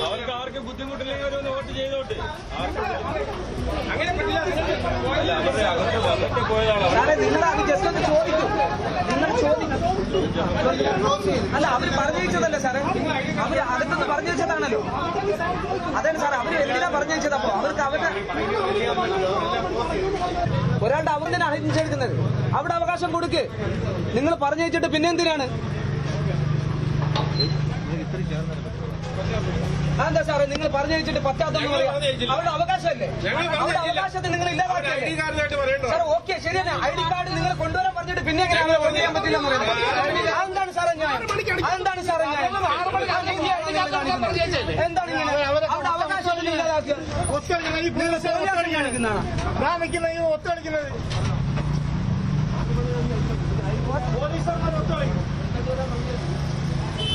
അവർക്ക് ആർക്കും ബുദ്ധിമുട്ടില്ലെങ്കിൽ ഒരു വോട്ട് ചെയ്തോട്ടെ. നിങ്ങൾ ജസ്റ്റ് ഒന്ന് ചോദിക്കും. നിങ്ങൾ ചോദിക്കും. അല്ല, അവര് പറഞ്ഞു വെച്ചതല്ലേ സാറേ? അവര് അടുത്തൊന്ന് പറഞ്ഞു വെച്ചതാണല്ലോ. അതാണ് സാറേ, അവര് എന്തിനാ പറഞ്ഞു വെച്ചത്? അപ്പൊ അവർക്ക് അവരുടെ ഒരാളുടെ അവർ തന്നെ അണിച്ചെടുക്കുന്നത്. അവിടെ അവകാശം കൊടുക്ക്. നിങ്ങൾ പറഞ്ഞു വെച്ചിട്ട് പിന്നെ എന്തിനാണ്? എന്താ സാറേ നിങ്ങൾ പറഞ്ഞു വെച്ചിട്ട് പറ്റാത്തെന്ന് പറയാം? അവരുടെ അവകാശമല്ലേ? അവരുടെ അവകാശത്തെ നിങ്ങൾ ഇല്ലാതാക്കിയല്ലേ സാർ? ഓക്കെ, ശരിയാണ്. ID കാർഡ് നിങ്ങൾ കൊണ്ടുവരാൻ പറഞ്ഞിട്ട് പിന്നെ എങ്ങനെയാണ് വോട്ട് ചെയ്യാൻ പറ്റില്ല എന്ന് പറയുന്നത്? അതെന്താണ് സാറേ ന്യായം? അതെന്താണ് സാറേ ന്യായം? എന്താണ് ഇങ്ങനെ അവരുടെ അവകാശത്തെ ഇല്ലാതാക്കുക?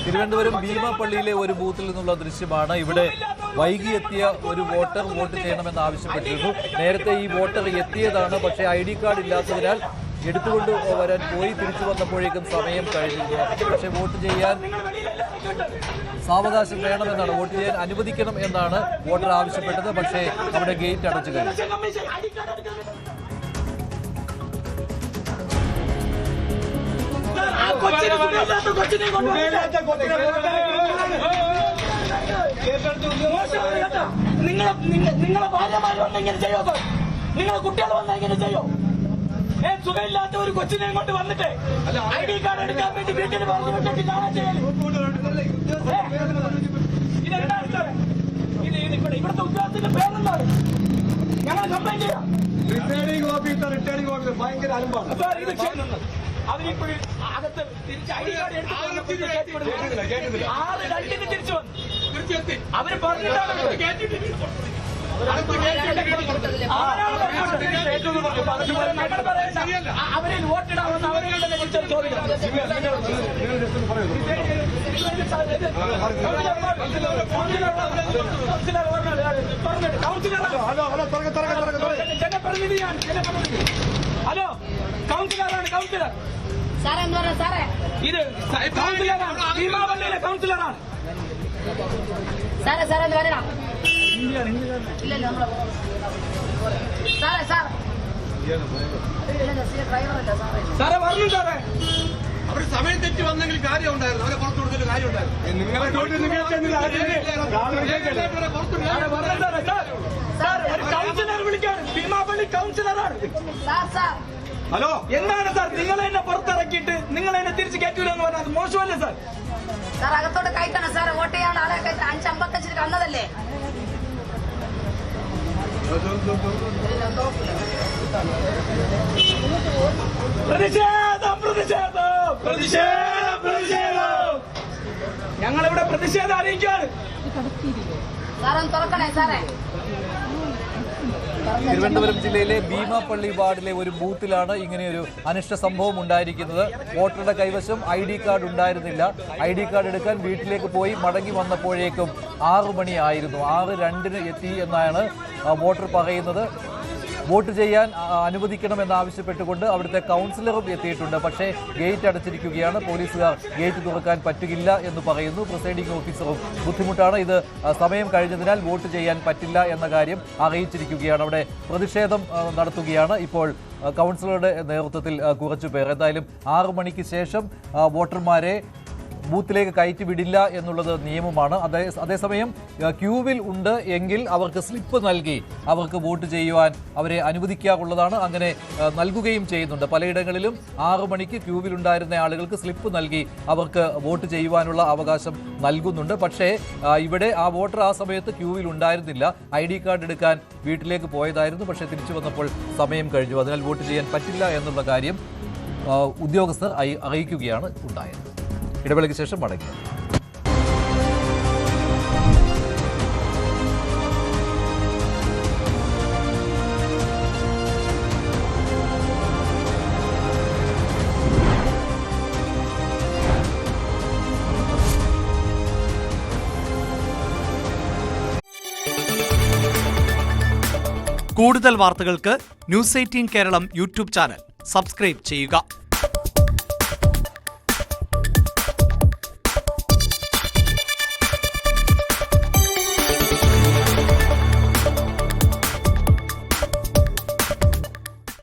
തിരുവനന്തപുരം ഭീമാപ്പള്ളിയിലെ ഒരു ബൂത്തിൽ നിന്നുള്ള ദൃശ്യമാണ്. ഇവിടെ വൈകിയെത്തിയ ഒരു വോട്ടർ വോട്ട് ചെയ്യണമെന്ന് ആവശ്യപ്പെട്ടിരുന്നു. നേരത്തെ ഈ വോട്ടർ എത്തിയതാണ്, പക്ഷേ ID കാർഡ് ഇല്ലാത്തതിനാൽ എടുത്തുകൊണ്ട് വരാൻ പോയി തിരിച്ചു വന്നപ്പോഴേക്കും സമയം കഴിഞ്ഞിരുന്നു. പക്ഷേ വോട്ട് ചെയ്യാൻ സാവകാശം വേണമെന്നാണ്, വോട്ട് ചെയ്യാൻ അനുവദിക്കണം എന്നാണ് വോട്ടർ ആവശ്യപ്പെട്ടത്. പക്ഷേ അവിടെ ഗേറ്റ് അടച്ചു കഴിഞ്ഞു. നിങ്ങളെ ഭാര്യമാർ ഇങ്ങനെ ചെയ്യോ? നിങ്ങളെ കുട്ടികൾ വന്നാൽ ഇങ്ങനെ ചെയ്യോ? സുഖമില്ലാത്ത ഒരു കൊച്ചിനെ കൊണ്ട് വന്നിട്ട് ID കാർഡ് എടുക്കാൻ വേണ്ടി വീട്ടിൽ പറഞ്ഞു വിട്ടിട്ട് കാണാൻ ചെയ്യാൻ ഇതെന്താണ് സാർ? ഇവിടുത്തെ ഉദ്യോഗസ്ഥന്റെ പേരെന്താണ്? ഞങ്ങൾ കംപ്ലൈന്റ് ചെയ്യാം. റിട്ടേണിംഗ് ഓഫീസർ ഭയങ്കര അലമ്പാണ് സാർ. ഇത് അവരിപ്പോഴും അകത്ത് തിരിച്ച് ID കാർഡ് എടുത്ത് 6:02 തിരിച്ചു വന്നു. അവര് പറഞ്ഞിട്ടാണ് അവരിൽ വോട്ടിടാമെന്ന് അവരുടെ ചോദിക്കണം. ജനപ്രതിനിധിയാണ്. ഹലോ, കൗൺസിലറാണ്. കൗൺസിലർ ഇത് കൗൺസിലറാണ്. ഭീമാപള്ളിയിലെ കൗൺസിലറാണ്. സാറേ ഒന്ന് വരണം. ഇല്ലല്ലോ സാറേ പറഞ്ഞു. സാറേ അവര് സമയം തെറ്റി വന്നെങ്കിൽ കാര്യം ഉണ്ടായിരുന്നു. അവരെ പുറത്തു കൊടുത്തിട്ട് കാര്യം ഉണ്ടായിരുന്നു. കൗൺസിലർ വിളിക്കാണ്. ഭീമാപള്ളി കൗൺസിലറാണ്. ഹലോ, എന്താണ് സാർ നിങ്ങൾ എന്നെ പുറത്തിറക്കിയിട്ട് നിങ്ങൾ എന്നെ തിരിച്ച് കയറ്റൂലെന്ന് പറഞ്ഞാൽ മോശമല്ലേ സാർ? സാർ അകത്തോട്ട് കയറ്റണം സാർ. വോട്ട് ചെയ്യാൻ ആളെ 5:55 വന്നതല്ലേ? പ്രതിഷേധം പ്രതിഷേധം പ്രതിഷേധം പ്രതിഷേധം. ഞങ്ങളിവിടെ പ്രതിഷേധം അറിയിക്കുകയാണ്. സാറൊന്ന് തുറക്കണേ സാറേ. തിരുവനന്തപുരം ജില്ലയിലെ ഭീമാപ്പള്ളി വാർഡിലെ ഒരു ബൂത്തിലാണ് ഇങ്ങനെയൊരു അനിഷ്ട സംഭവം ഉണ്ടായിരിക്കുന്നത്. വോട്ടറുടെ കൈവശം ID കാർഡ് ഉണ്ടായിരുന്നില്ല. ID കാർഡ് എടുക്കാൻ വീട്ടിലേക്ക് പോയി മടങ്ങി വന്നപ്പോഴേക്കും 6 മണിയായിരുന്നു. 6:02 എത്തി എന്നാണ് വോട്ടർ പറയുന്നത്. വോട്ട് ചെയ്യാൻ അനുവദിക്കണമെന്നാവശ്യപ്പെട്ടുകൊണ്ട് അവിടുത്തെ കൗൺസിലറും എത്തിയിട്ടുണ്ട്. പക്ഷേ ഗേറ്റ് അടച്ചിരിക്കുകയാണ്. പോലീസുകാർ ഗേറ്റ് തുറക്കാൻ പറ്റുകയില്ല എന്ന് പറയുന്നു. പ്രിസൈഡിംഗ് ഓഫീസറും ബുദ്ധിമുട്ടാണ്. ഇത് സമയം കഴിഞ്ഞതിനാൽ വോട്ട് ചെയ്യാൻ പറ്റില്ല എന്ന കാര്യം അറിയിച്ചിരിക്കുകയാണ്. അവിടെ പ്രതിഷേധം നടത്തുകയാണ് ഇപ്പോൾ കൗൺസിലറുടെ നേതൃത്വത്തിൽ കുറച്ചുപേർ. എന്തായാലും 6 മണിക്ക് ശേഷം വോട്ടർമാരെ ബൂത്തിലേക്ക് കയറ്റി വിടില്ല എന്നുള്ളത് നിയമമാണ്. അതേസമയം ക്യൂവിൽ ഉണ്ട് എങ്കിൽ അവർക്ക് സ്ലിപ്പ് നൽകി അവർക്ക് വോട്ട് ചെയ്യുവാൻ അവരെ അനുവദിക്കാറുള്ളതാണ്. അങ്ങനെ നൽകുകയും ചെയ്യുന്നുണ്ട്. പലയിടങ്ങളിലും 6 മണിക്ക് ക്യൂവിലുണ്ടായിരുന്ന ആളുകൾക്ക് സ്ലിപ്പ് നൽകി അവർക്ക് വോട്ട് ചെയ്യുവാനുള്ള അവകാശം നൽകുന്നുണ്ട്. പക്ഷേ ഇവിടെ ആ വോട്ടർ ആ സമയത്ത് ക്യൂവിൽ ഉണ്ടായിരുന്നില്ല. ID കാർഡ് എടുക്കാൻ വീട്ടിലേക്ക് പോയതായിരുന്നു. പക്ഷേ തിരിച്ചു വന്നപ്പോൾ സമയം കഴിഞ്ഞു. അതിനാൽ വോട്ട് ചെയ്യാൻ പറ്റില്ല എന്നുള്ള കാര്യം ഉദ്യോഗസ്ഥർ അറിയിക്കുകയാണ് ഉണ്ടായത്. ഇടവേളയ്ക്ക് ശേഷം മടങ്ങി. കൂടുതൽ വാർത്തകൾക്ക് News 18 Keralam YouTube channel subscribe ചെയ്യുക.